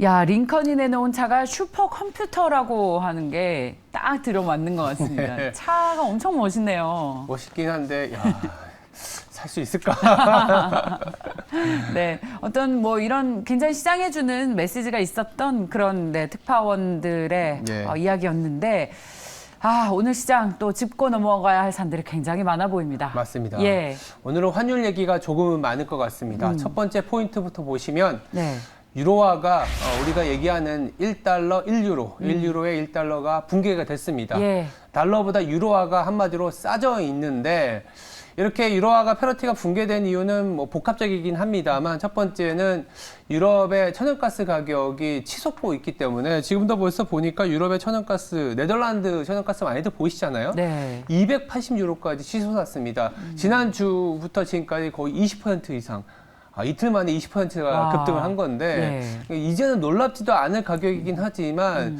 야, 링컨이 내놓은 차가 슈퍼컴퓨터라고 하는 게 딱 들어맞는 것 같습니다. 네. 차가 엄청 멋있네요. 멋있긴 한데, 살 수 있을까? 네, 어떤 뭐 이런 굉장히 시장에 주는 메시지가 있었던 그런 특파원들의 네. 이야기였는데, 오늘 시장 또 짚고 넘어가야 할 산들이 굉장히 많아 보입니다. 맞습니다. 예. 오늘은 환율 얘기가 조금 많을 것 같습니다. 첫 번째 포인트부터 보시면, 네. 유로화가 우리가 얘기하는 1달러, 1유로, 1유로에 1달러가 붕괴가 됐습니다. 예. 달러보다 유로화가 한마디로 싸져 있는데 이렇게 유로화가 페러티가 붕괴된 이유는 뭐 복합적이긴 합니다만 첫 번째는 유럽의 천연가스 가격이 치솟고 있기 때문에 지금도 벌써 보니까 유럽의 천연가스, 네덜란드 천연가스 많이들 보이시잖아요. 네. 280유로까지 치솟았습니다. 지난주부터 지금까지 거의 20% 이상. 이틀 만에 20%가 급등을 한 건데 이제는 놀랍지도 않을 가격이긴 하지만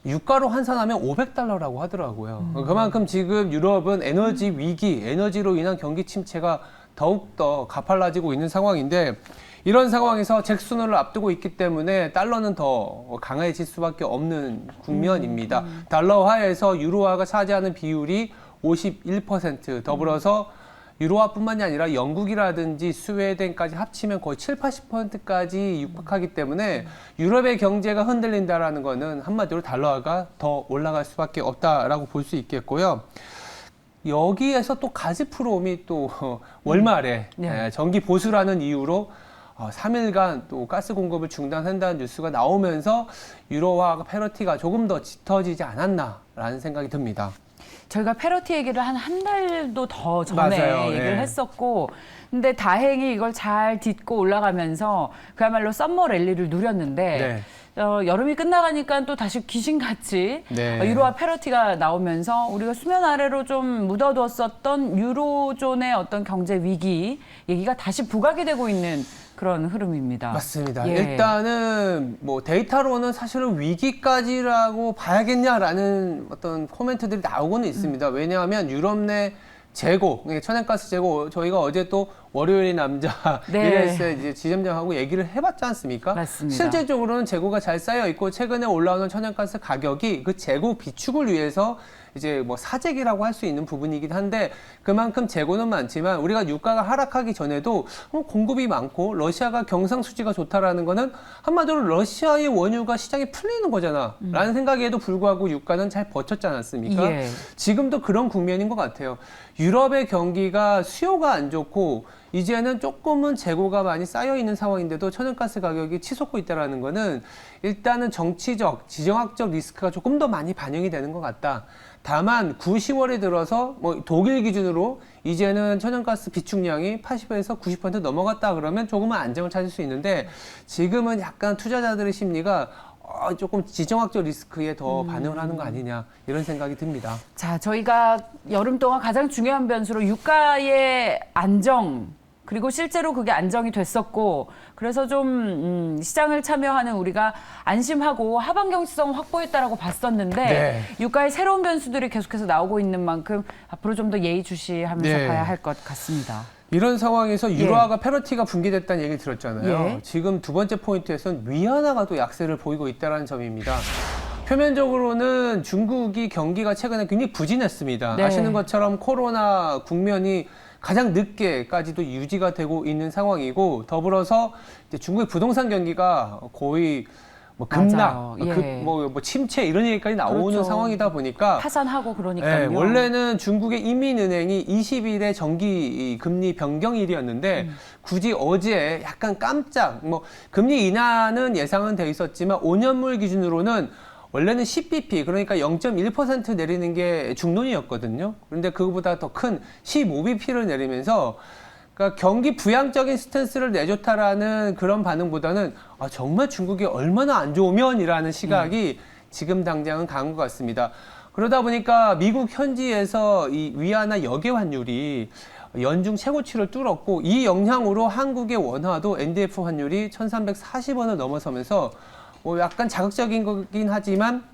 유가로 환산하면 500달러라고 하더라고요. 그만큼 지금 유럽은 에너지 위기, 에너지로 인한 경기 침체가 더욱더 가팔라지고 있는 상황인데 이런 상황에서 잭슨홀을 앞두고 있기 때문에 달러는 더 강해질 수밖에 없는 국면입니다. 달러화에서 유로화가 차지하는 비율이 51%, 더불어서 유로화뿐만이 아니라 영국이라든지 스웨덴까지 합치면 거의 7, 80%까지 육박하기 때문에 유럽의 경제가 흔들린다라는 거는 한마디로 달러화가 더 올라갈 수밖에 없다라고 볼 수 있겠고요. 여기에서 또 가즈프롬이 또 월말에 정기 보수라는 이유로 3일간 또 가스 공급을 중단한다는 뉴스가 나오면서 유로화 페러티가 조금 더 짙어지지 않았나라는 생각이 듭니다. 저희가 페러티 얘기를 한 달도 더 전에 맞아요. 얘기를 했었고, 근데 다행히 이걸 잘 딛고 올라가면서 그야말로 썸머 랠리를 누렸는데, 여름이 끝나가니까 또 다시 귀신같이 유로화 페러티가 나오면서 우리가 수면 아래로 좀 묻어두었었던 유로존의 어떤 경제 위기 얘기가 다시 부각이 되고 있는 그런 흐름입니다. 맞습니다. 일단은 뭐 데이터로는 사실은 위기까지라고 봐야겠냐라는 어떤 코멘트들이 나오고는 있습니다. 왜냐하면 유럽 내 재고, 천연가스 재고 저희가 어제 또 월요일 남자 이래서 이제 지점장하고 얘기를 해봤지 않습니까? 맞습니다. 실제적으로는 재고가 잘 쌓여 있고 최근에 올라오는 천연가스 가격이 그 재고 비축을 위해서 이제 뭐 사재기라고 할 수 있는 부분이긴 한데 그만큼 재고는 많지만 우리가 유가가 하락하기 전에도 공급이 많고 러시아가 경상수지가 좋다라는 거는 한마디로 러시아의 원유가 시장에 풀리는 거잖아 라는 생각에도 불구하고 유가는 잘 버텼지 않았습니까? 지금도 그런 국면인 것 같아요. 유럽의 경기가 수요가 안 좋고 이제는 조금은 재고가 많이 쌓여 있는 상황인데도 천연가스 가격이 치솟고 있다는 거는 일단은 정치적, 지정학적 리스크가 조금 더 많이 반영이 되는 것 같다. 다만 9, 10월에 들어서 뭐 독일 기준으로 이제는 천연가스 비축량이 80에서 90% 넘어갔다 그러면 조금은 안정을 찾을 수 있는데 지금은 약간 투자자들의 심리가 조금 지정학적 리스크에 더 반응을 하는 거 아니냐 이런 생각이 듭니다. 자, 저희가 여름 동안 가장 중요한 변수로 유가의 안정 그리고 실제로 그게 안정이 됐었고 그래서 좀 시장을 참여하는 우리가 안심하고 하반 경직성 확보했다라고 봤었는데 유가의 새로운 변수들이 계속해서 나오고 있는 만큼 앞으로 좀 더 예의주시하면서 봐야 할 것 같습니다. 이런 상황에서 유로화가 페러티가 붕괴됐다는 얘기를 들었잖아요. 지금 두 번째 포인트에서는 위안화가 또 약세를 보이고 있다는 점입니다. 표면적으로는 중국이 경기가 최근에 굉장히 부진했습니다. 아시는 것처럼 코로나 국면이 가장 늦게까지도 유지가 되고 있는 상황이고 더불어서 이제 중국의 부동산 경기가 거의 뭐 급락, 뭐 침체 이런 얘기까지 나오는 상황이다 보니까 파산하고 그러니까요. 원래는 중국의 인민은행이 20일에 정기 금리 변경일이었는데 굳이 어제 약간 깜짝 금리 인하는 예상은 돼 있었지만 5년물 기준으로는 원래는 10bp 그러니까 0.1% 내리는 게 중론이었거든요. 그런데 그거보다 더 큰 15bp를 내리면서 그러니까 경기 부양적인 스탠스를 내줬다라는 그런 반응보다는 정말 중국이 얼마나 안 좋으면이라는 시각이 지금 당장은 강한 것 같습니다. 그러다 보니까 미국 현지에서 이 위안화 역외 환율이 연중 최고치를 뚫었고 이 영향으로 한국의 원화도 NDF 환율이 1340원을 넘어서면서 약간 자극적인 거긴 하지만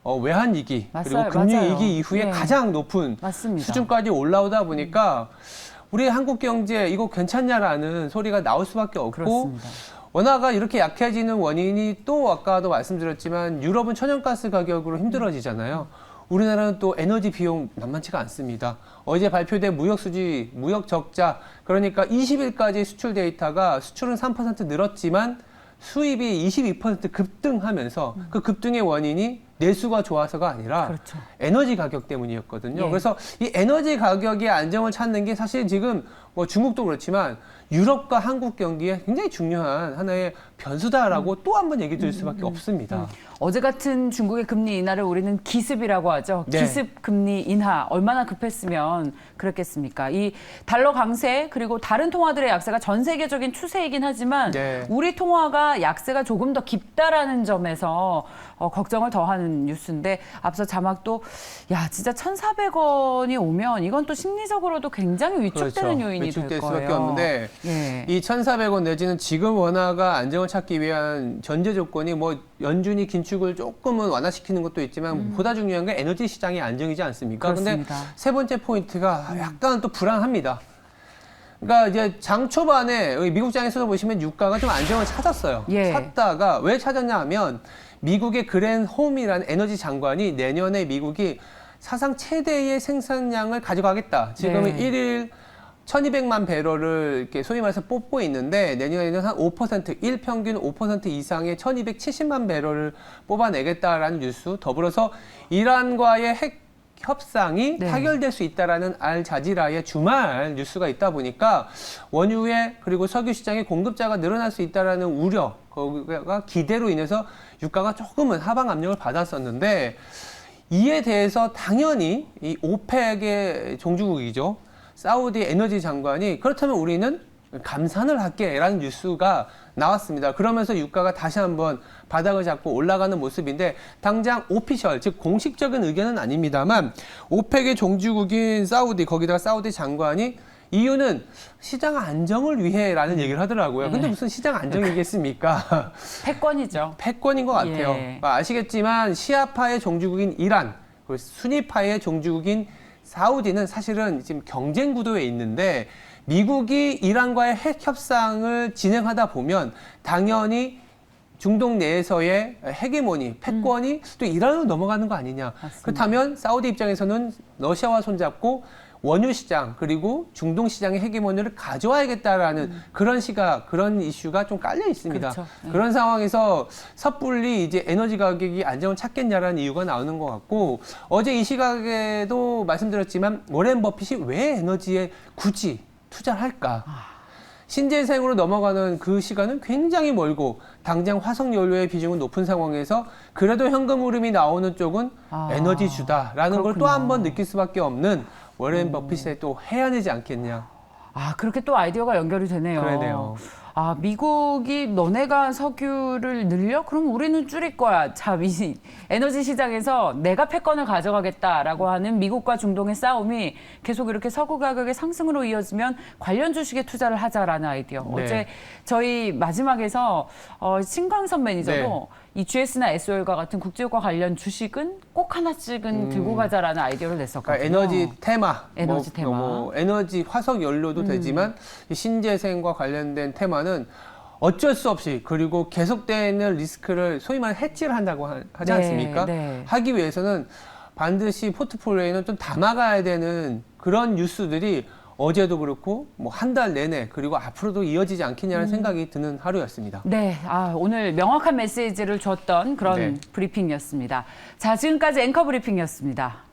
외환위기 그리고 금융위기 이후에 가장 높은 수준까지 올라오다 보니까 우리 한국 경제 이거 괜찮냐라는 소리가 나올 수밖에 없고 원화가 이렇게 약해지는 원인이 또 아까도 말씀드렸지만 유럽은 천연가스 가격으로 힘들어지잖아요. 우리나라는 또 에너지 비용 만만치가 않습니다. 어제 발표된 무역 수지, 무역 적자, 그러니까 20일까지 수출 데이터가 수출은 3% 늘었지만 수입이 22% 급등하면서 그 급등의 원인이 내수가 좋아서가 아니라 그렇죠. 에너지 가격 때문이었거든요. 예. 그래서 이 에너지 가격의 안정을 찾는 게 사실 지금 뭐 중국도 그렇지만 유럽과 한국 경기에 굉장히 중요한 하나의 변수다라고 또 한 번 얘기 드릴 수밖에 없습니다. 어제 같은 중국의 금리 인하를 우리는 기습이라고 하죠. 네. 기습 금리 인하 얼마나 급했으면 그랬겠습니까? 이 달러 강세 그리고 다른 통화들의 약세가 전 세계적인 추세이긴 하지만 네. 우리 통화가 약세가 조금 더 깊다라는 점에서 걱정을 더하는 뉴스인데 앞서 자막도 야 진짜 1,400원이 오면 이건 또 심리적으로도 굉장히 위축되는 그렇죠. 요인이 될 위축될 거예요. 수밖에 없는데 예. 이 1,400원 내지는 지금 원화가 안정을 찾기 위한 전제 조건이 뭐 연준이 긴축을 조금은 완화시키는 것도 있지만 보다 중요한 게 에너지 시장의 안정이지 않습니까? 근데 그렇습니다. 세 번째 포인트가 약간 또 불안합니다. 그러니까 이제 장 초반에 미국장에서도 보시면 유가가 좀 안정을 찾았어요. 예. 찾다가 왜 찾았냐 하면 미국의 그랜홈이라는 에너지 장관이 내년에 미국이 사상 최대의 생산량을 가져가겠다. 지금은 네. 1일 1,200만 배럴을 이렇게 소위 말해서 뽑고 있는데 내년에는 한 5%, 일평균 5% 이상의 1,270만 배럴을 뽑아내겠다라는 뉴스, 더불어서 이란과의 핵 협상이 네. 타결될 수 있다라는 알자지라의 주말 뉴스가 있다 보니까 원유에 그리고 석유 시장의 공급자가 늘어날 수 있다라는 우려, 거기가 기대로 인해서 유가가 조금은 하방 압력을 받았었는데 이에 대해서 당연히 이 오펙의 종주국이죠. 사우디 에너지 장관이 그렇다면 우리는 감산을 할게라는 뉴스가 나왔습니다. 그러면서 유가가 다시 한번 바닥을 잡고 올라가는 모습인데 당장 오피셜, 즉 공식적인 의견은 아닙니다만 오펙의 종주국인 사우디, 거기다가 사우디 장관이 이유는 시장 안정을 위해라는 얘기를 하더라고요. 근데 무슨 시장 안정이겠습니까? 패권이죠. 패권인 것 같아요. 예. 아시겠지만 시아파의 종주국인 이란, 그리고 수니파의 종주국인 사우디는 사실은 지금 경쟁 구도에 있는데 미국이 이란과의 핵 협상을 진행하다 보면 당연히 중동 내에서의 헤게모니, 패권이 또 이란으로 넘어가는 거 아니냐. 맞습니다. 그렇다면 사우디 입장에서는 러시아와 손잡고 원유 시장 그리고 중동 시장의 헤게모니를 가져와야겠다라는 그런 시각, 그런 이슈가 좀 깔려 있습니다. 그렇죠. 네. 그런 상황에서 섣불리 이제 에너지 가격이 안정을 찾겠냐라는 이유가 나오는 것 같고 어제 이 시각에도 말씀드렸지만 워렌 버핏이 왜 에너지에 굳이 투자를 할까? 신재생으로 넘어가는 그 시간은 굉장히 멀고 당장 화석 연료의 비중은 높은 상황에서 그래도 현금 흐름이 나오는 쪽은 에너지주다라는 걸 또 한 번 느낄 수밖에 없는 워렌 버핏의 또 해안이지 않겠냐. 아, 그렇게 또 아이디어가 연결이 되네요. 그러네요. 아, 미국이 너네가 석유를 늘려? 그럼 우리는 줄일 거야. 자, 에너지 시장에서 내가 패권을 가져가겠다라고 하는 미국과 중동의 싸움이 계속 이렇게 석유 가격의 상승으로 이어지면 관련 주식에 투자를 하자라는 아이디어. 네. 어제 저희 마지막에서 신광선 매니저도 네. 이 GS나 SOL과 같은 국제유가 관련 주식은 꼭 하나씩은 들고 가자라는 아이디어를 냈었거든요. 그러니까 에너지 테마, 에너지 테마. 에너지 화석 연료도 되지만 이 신재생과 관련된 테마는 어쩔 수 없이 그리고 계속되는 리스크를 소위 말해 해지를 한다고 하지 네, 않습니까? 네. 하기 위해서는 반드시 포트폴리오에는 좀 담아가야 되는 그런 뉴스들이 어제도 그렇고 뭐 한 달 내내 그리고 앞으로도 이어지지 않겠냐는 생각이 드는 하루였습니다. 네, 오늘 명확한 메시지를 줬던 그런 네. 브리핑이었습니다. 자, 지금까지 앵커 브리핑이었습니다.